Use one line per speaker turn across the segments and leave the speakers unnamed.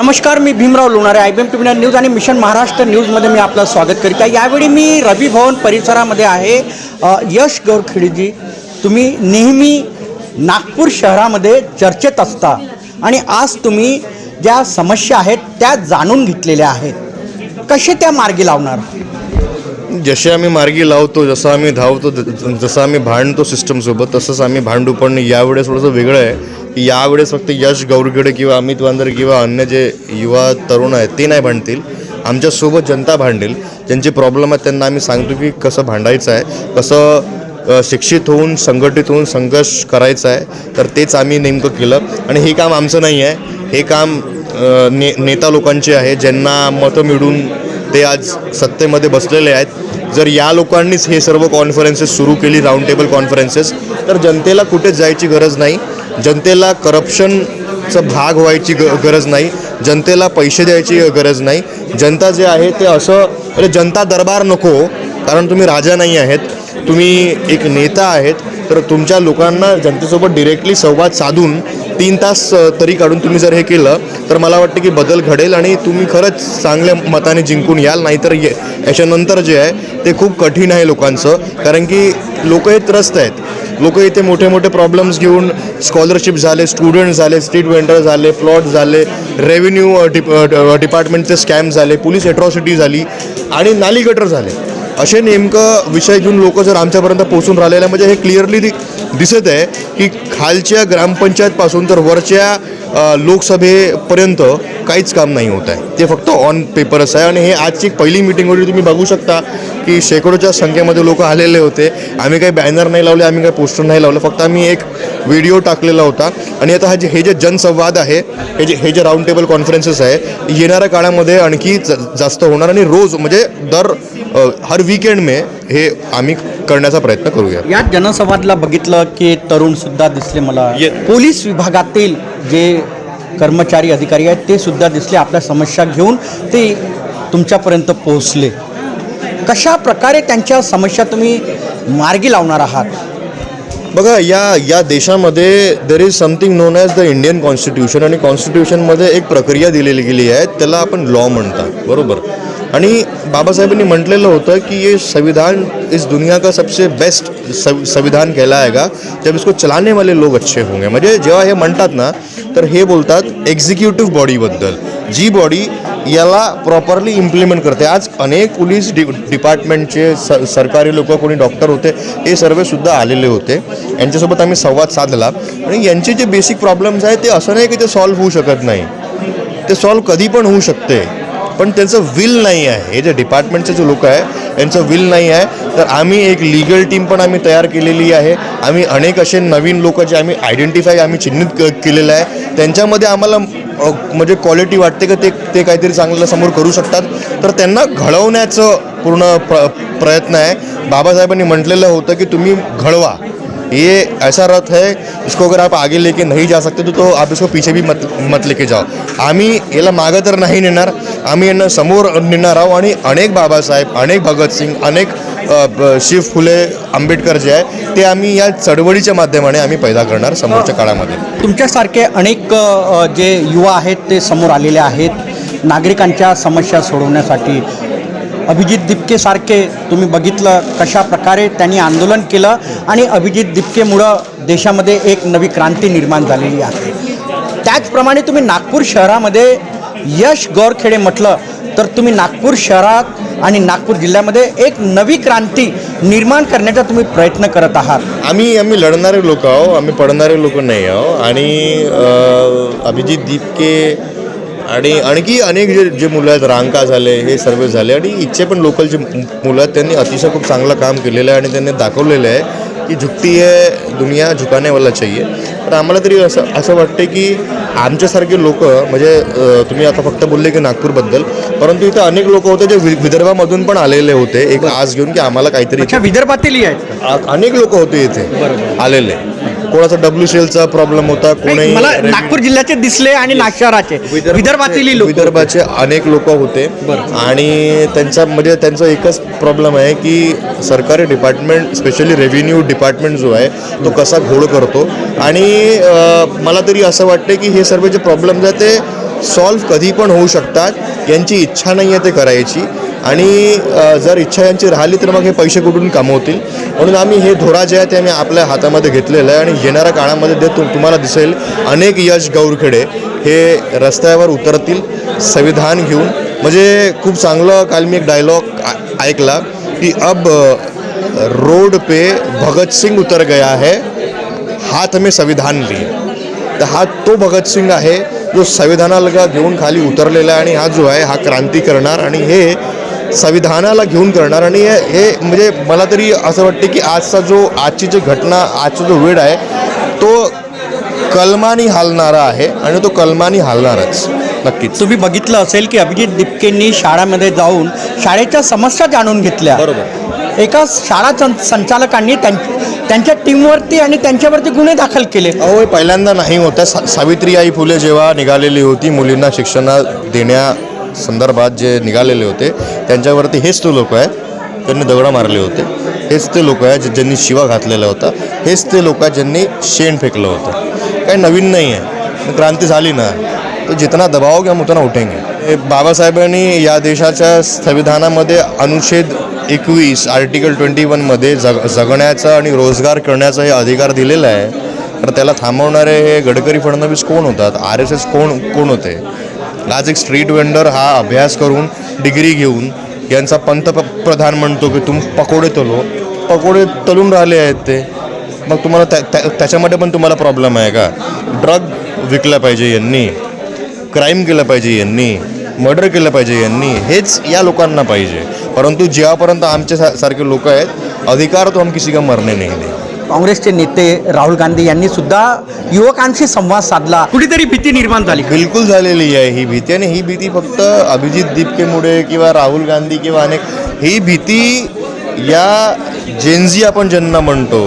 नमस्कार, मी Bhimrao Lonare. IBM TV news आणि मिशन महाराष्ट्र न्यूजमध्ये मी आपलं स्वागत करीत आहे. यावेळी मी रवी भवन परिसरामध्ये आहे. यश गौरखेडेजी, तुम्ही नेहमी नागपूर शहरामध्ये चर्चेत असता आणि आज तुम्ही ज्या समस्या आहेत त्या जाणून घेतलेल्या आहेत. कसे त्या मार्गी लावणार?
जसे आम्ही मार्गी लावतो, जसं आम्ही धावतो, जसं आम्ही भांडतो सिस्टमसोबत, तसंच आम्ही भांडू. पण यावेळेस थोडंसं वेगळं आहे की यावेळेस फक्त यश गौरखेडे किंवा अमित वांदरे किंवा अन्य जे युवा तरुण आहेत ते नाही भांडतील. आमच्यासोबत जनता भांडेल. ज्यांचे प्रॉब्लेम आहेत त्यांना आम्ही सांगतो की कसं भांडायचं आहे, कसं शिक्षित होऊन संघटित होऊन संघर्ष करायचा आहे. तर तेच आम्ही नेमकं केलं. आणि हे काम आमचं नाही आहे, हे काम नेता लोकांचे आहे, ज्यांना मतं मिळून ते आज सत्तेमध्ये बसलेले आहेत. जर या लोकांनीच हे सर्व कॉन्फरन्सेस सुरू केली, राऊंड टेबल कॉन्फरन्सेस, तर जनतेला कुठेच जायची गरज नाही. जनतेला करप्शनचा भाग व्हायची गरज नाही. जनतेला पैसे द्यायची गरज नाही. जनता जे आहे ते असं जनता दरबार नको, कारण तुम्ही राजा नाही आहेत, तुम्ही एक नेता आहेत. तर तुमच्या लोकांना जनतेसोबत डिरेक्टली संवाद साधून 3 तास तरी काढून तुम्ही जर हे केलं तर मला वाटतं की बदल घडेल आणि तुम्ही खरंच चांगल्या मताने जिंकून याल. नाहीतर याच्यानंतर जे आहे ते खूप कठीण आहे लोकांचं, कारण की लोक हे त्रस्त आहेत. लोक इथे मोठे मोठे प्रॉब्लेम्स घेऊन स्कॉलरशिप झाले, स्टुडंट झाले, स्ट्रीट वेंडर झाले, प्लॉट झाले, रेव्हेन्यू डिपार्टमेंटचे स्कॅम झाले, पोलीस एट्रॉसिटी झाली आणि नाली गटर झाले. असे नेमकं विषय घेऊन लोक जर आमच्यापर्यंत पोहोचून राहिलेले म्हणजे हे क्लिअरली दिसत आहे की खालच्या ग्रामपंचायतपासून तर वरच्या लोकसभेपर्यंत काहीच काम नाही होत आहे. ते फक्त ऑन पेपरच आहे. आणि हे आजची एक पहिली मीटिंग होती. तुम्ही बघू शकता की शेकडोच्या संख्येमध्ये लोक आलेले होते. आम्ही काही बॅनर नाही लावले, आम्ही काही पोस्टर नाही लावलं, फक्त आम्ही एक व्हिडिओ टाकलेला होता. आणि आता हे जे जनसंवाद आहे, हे जे राऊंड टेबल कॉन्फरन्सेस आहे, येणाऱ्या काळामध्ये आणखी जास्त होणार. आणि रोज म्हणजे हर वीकेंड में हे आम्ही करण्याचा प्रयत्न करूया.
या जनसंवादला बघितलं की तरुणसुद्धा दिसले मला. पोलीस विभागातील जे कर्मचारी अधिकारी आहेत ते सुद्धा दिसले. आपल्या समस्या घेऊन ते तुमच्यापर्यंत पोहोचले. कशा प्रकारे त्यांच्या समस्या तुम्ही मार्गी लावणार आहात?
बघा, या देशामध्ये there is something non as the Indian constitution. आणि कॉन्स्टिट्यूशनमध्ये एक प्रक्रिया दिलेली गेली आहे, त्याला आपण लॉ म्हणतात, बरोबर. आणि बाबासाहेबांनी म्हटलेलं होतं कि ये संविधान इस दुनिया का सबसे बेस्ट संविधान कहलाएगा जब इसको चलाने वाले लोग अच्छे होंगे. म्हणजे जेव्हा हे म्हणतात ना, तर हे बोलतात एक्झिक्युटिव्ह बॉडीबद्दल, जी बॉडी याला प्रॉपरली इम्प्लिमेंट करते. आज अनेक पोलीस डिपार्टमेंटचे सरकारी लोक, कोणी डॉक्टर होते, हे सर्वसुद्धा आलेले होते. यांच्यासोबत आम्ही संवाद साधला. आणि यांचे जे बेसिक प्रॉब्लेम्स आहेत ते असं नाही की ते सॉल्व्ह होऊ शकत नाही, ते सॉल्व्ह कधी पण होऊ शकते, पण त्यांचं विल नाही आहे. हे जे डिपार्टमेंटचे जे लोक आहे यांचं विल नाही आहे. तर आम्ही एक लीगल टीम पण आम्ही तयार केलेली आहे. आम्ही अनेक असे नवीन लोक जे आम्ही आयडेंटिफाय चिन्हित केलेलं आहे, त्यांच्यामध्ये आम्हाला म्हणजे क्वालिटी वाटते की ते काहीतरी चांगलं समोर करू शकतात. तर त्यांना घडवण्याचं पूर्ण प्रयत्न आहे. बाबासाहेबांनी म्हटलेलं होतं की तुम्ही घडवा. ये ऐसा रथ है, इसको अगर आप आगे लेके नहीं जा सकते तो आप इसको पीछे भी मत लेके जाओ. आम्ही याला मागं तर नाही नेणार, आम्ही यांना समोर नेणार आहोत. आणि अनेक बाबासाहेब, अनेक भगतसिंग, अनेक शिव फुले आंबेडकर जे आहे ते आम्ही या चळवळीच्या माध्यमाने आम्ही पैदा करणार समोरच्या काळामध्ये.
तुमच्यासारखे अनेक जे युवा आहेत ते समोर आलेले आहेत नागरिकांच्या समस्या सोडवण्यासाठी. अभिजित दिपकेसारखे तुम्ही बघितलं कशा प्रकारे त्यांनी आंदोलन केलं आणि अभिजित दिपकेमुळं देशामध्ये एक नवी क्रांती निर्माण झालेली आहे. त्याचप्रमाणे तुम्ही नागपूर शहरामध्ये यश गौरखेडे म्हटलं तर तुम्ही नागपूर शहरात आणि नागपूर जिल्ह्यामध्ये एक नवी क्रांती निर्माण करण्याचा तुम्ही प्रयत्न करत आहात.
आम्ही लढणारे लोक आहो, आम्ही पडणारे लोक नाही आहो. आणि अभिजित दिपके आणि आणखी अनेक जे मुलं आहेत, रांका झाले, हे सर्व झाले, आणि इथचे पण लोकल जे मुलं आहेत त्यांनी अतिशय खूप चांगलं काम केलेलं आहे. आणि त्यांनी दाखवलेलं आहे की झुकती है दुनिया, झुकाने वाला चाहिए. तर आम्हाला तरी असं वाटते की आमच्यासारखे लोक, म्हणजे तुम्ही आता फक्त बोलले की नागपूरबद्दल, परंतु इथे अनेक लोक होते जे विदर्भामधून पण आलेले होते एक आस घेऊन की आम्हाला काहीतरी.
विदर्भातील आहेत
अनेक लोक होते इथे आलेले. कोणाचा WCLचा प्रॉब्लेम होता, कोणी
मला नागपूर जिल्ह्याचे दिसले आणि नागशहराचे विदर्भातील लोक,
विदर्भाचे अनेक लोक होते. आणि त्यांचा एकच प्रॉब्लेम आहे की सरकारी डिपार्टमेंट, स्पेशली रेव्हेन्यू डिपार्टमेंट जो आहे तो कसा घोळ करतो. आणि मला तरी असं वाटतं की हे सर्व जे प्रॉब्लेम्स आहेत ते सॉल्व्ह कधी पण होऊ शकतात. यांची इच्छा नाही आहे ते करायची, आणि जर इच्छा यांची राहिली तर मग हे पैसे कुठून कमवतील. म्हणून आम्ही हे धोरा जे आहे ते आम्ही आपल्या हातामध्ये घेतलेलं आहे, आणि येणाऱ्या काळामध्ये तुम्हाला दिसेल अनेक यश गौरखेडे हे रस्त्यावर उतरतील संविधान घेऊन. म्हणजे खूप चांगलं काल मी एक डायलॉग ऐकला की अब रोड पे भगत सिंग उतर गया है, हाथ में संविधान लिए. तर हा तो भगत सिंग आहे जो संविधानाला घेऊन खाली उतरलेला आहे, आणि हा जो आहे हा क्रांती करणार, आणि हे संविधानाला घेऊन करणार. आणि हे म्हणजे मला तरी असं वाटतं की आजची जी घटना, आजचा जो वेळ आहे तो कलमानी हालणारा आहे, आणि तो कलमानी हालणारच नक्कीच.
तुम्ही बघितलं असेल की अभिजित दिपकेंनी शाळामध्ये जाऊन शाळेच्या समस्या जाणून घेतल्या.
बरोबर.
एका शाळा संचालकांनी त्यांच्या टीमवरती आणि त्यांच्यावरती गुन्हे दाखल केले.
अहो, पहिल्यांदा नाही होता. सावित्रीबाई फुले जेव्हा निघालेली होती मुलींना शिक्षण देण्यासंदर्भात जे निघालेले होते त्यांच्यावरती हेच तो लोक आहेत, त्यांनी दगडं मारले होते. हेच ते लोक आहेत ज्यांनी शिवा घातलेला होता. हेच ते लोक आहेत ज्यांनी शेण फेकलं होतं. काही नवीन नाही आहे. क्रांती झाली ना तो जितना दबावोगे हम उतना उठेंगे. बाबासाहेबांनी या देशाच्या संविधानामध्ये अनुच्छेद 21 आर्टिकल 21मध्ये जगण्याचा आणि रोजगार करण्याचा हे अधिकार दिलेला आहे. तर त्याला थांबवणारे हे गडकरी फडणवीस कोण होतात, RSS कोण होते. आज एक स्ट्रीट वेंडर हा अभ्यास करून डिग्री घेऊन यांचा पंतप्रधान म्हणतो की तुम पकोडे तलून राहिले आहेत ते. मग तुम्हाला त्याच्यामध्ये पण तुम्हाला प्रॉब्लेम आहे का? ड्रग विकला पाहिजे यांनी, क्राईम केलं पाहिजे यांनी, मर्डर केलं पाहिजे यांनी, हेच या लोकांना पाहिजे. परंतु जेव्हापर्यंत आमच्यासारखे लोक आहेत, अधिकार तो हम किसी का मरने नहीं देंगे.
काँग्रेसचे नेते राहुल गांधी यांनी सुद्धा युवकांशी संवाद साधला. कुठेतरी भीती निर्माण झाली.
बिलकुल झालेली आहे ही भीती, आणि ही भीती फक्त अभिजित दिपकेमुळे किंवा राहुल गांधी किंवा अनेक, ही भीती या जेनझी आपण ज्यांना म्हणतो,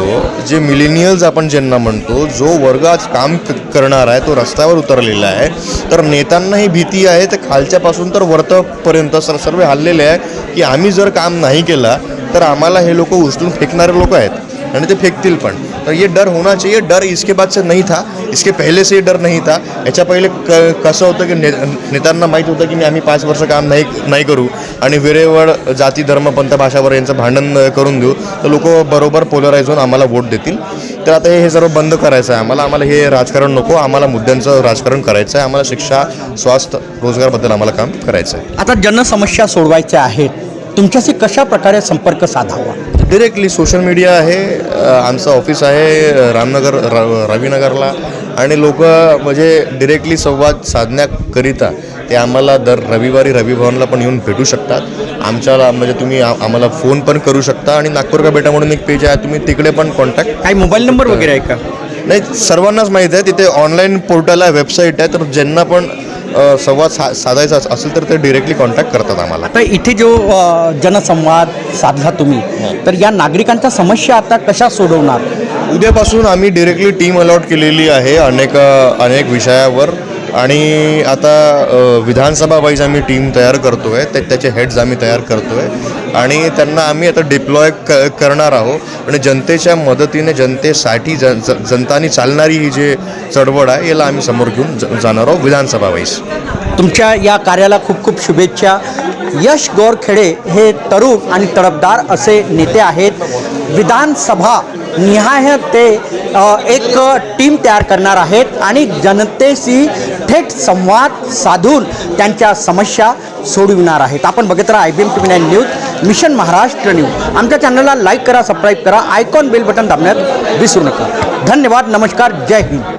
जे मिलेनियल्स आपण ज्यांना म्हणतो, जो वर्ग आज काम करणार आहे तो रस्त्यावर उतरलेला आहे. तर नेत्यांना ही भीती आहे, तर खालच्यापासून तर वरपर्यंत सर्व हल्लेले आहे की आम्ही जर काम नाही केला तर आम्हाला हे लोक उचलून फेकणारे लोक आहेत, आणि ते फेकतील पण. तर ये डर होना चाहिए. डर इसके बाद से नहीं था, इसके पहले से डर नहीं था. याच्या पहिले कसं होतं की नेत्यांना माहीत होतं की आम्ही 5 वर्ष काम नाही करू आणि वेळेवर जाती धर्म पंथ भाषावर यांचं भांडण करून देऊ, तर लोक बरोबर पोलराईज होऊन आम्हाला वोट देतील. तर आता हे सर्व बंद करायचं आहे आम्हाला हे राजकारण नको. आम्हाला मुद्द्यांचं राजकारण करायचं आहे. आम्हाला शिक्षा, स्वास्थ्य, रोजगारबद्दल आम्हाला काम करायचं आहे.
आता जनसमस्या सोडवायच्या आहेत, तुमच्याशी कशा प्रकारे संपर्क साधावा?
डिरेक्टली सोशल मीडिया आहे, आमचं ऑफिस आहे रामनगर रवीनगरला, आणि लोक म्हणजे डिरेक्टली संवाद साधण्याकरिता ते आम्हाला दर रविवारी रविभवनला पण येऊन भेटू शकतात. आमच्याला म्हणजे तुम्ही आम्हाला फोन पण करू शकता, आणि नागपूर का बेटा म्हणून एक पेज आहे, तुम्ही तिकडे पण कॉन्टॅक्ट.
काही मोबाईल नंबर वगैरे आहे का?
नाही, सर्वांनाच माहीत आहे. तिथे ऑनलाईन पोर्टल आहे, वेबसाईट आहे. तर ज्यांना पण संवाद साधायचा असेल तर ते डिरेक्टली कॉन्टॅक्ट करतात आम्हाला.
आता इथे जो जनसंवाद साधला तुम्ही, तर या नागरिकांच्या समस्या आता कशा सोडवणार?
उद्यापासून आम्ही डिरेक्टली टीम अलॉट केलेली आहे अनेक विषयावर, आणि आता विधानसभा वाईज आम्ही टीम तयार करतो आहे. त्याचे हेड्स आम्ही तयार करतो आहे, आणि त्यांना आम्ही आता डिप्लॉय करणार आहोत. आणि जनतेच्या मदतीने, जनतेसाठी जनतानी चालणारी ही जे चळवळ आहे याला आम्ही समोर घेऊन जाणार आहोत विधानसभा वाईज.
तुमच्या या कार्याला खूप खूप शुभेच्छा. यश गौरखेडे हे तरुण आणि तडफदार असे नेते आहेत. विधानसभा निहाय ते एक टीम तयार करणार आहेत आणि जनतेशी थेट संवाद साधून त्यांच्या समस्या सोडविणार आहेत. आपण बघत राहा IBM TV9 news, mission Maharashtra news. आमच्या चॅनलला लाईक करा, सबस्क्राईब करा, आयकॉन बेल बटन दाबण्यात विसरू नका. धन्यवाद, नमस्कार, जय हिंद.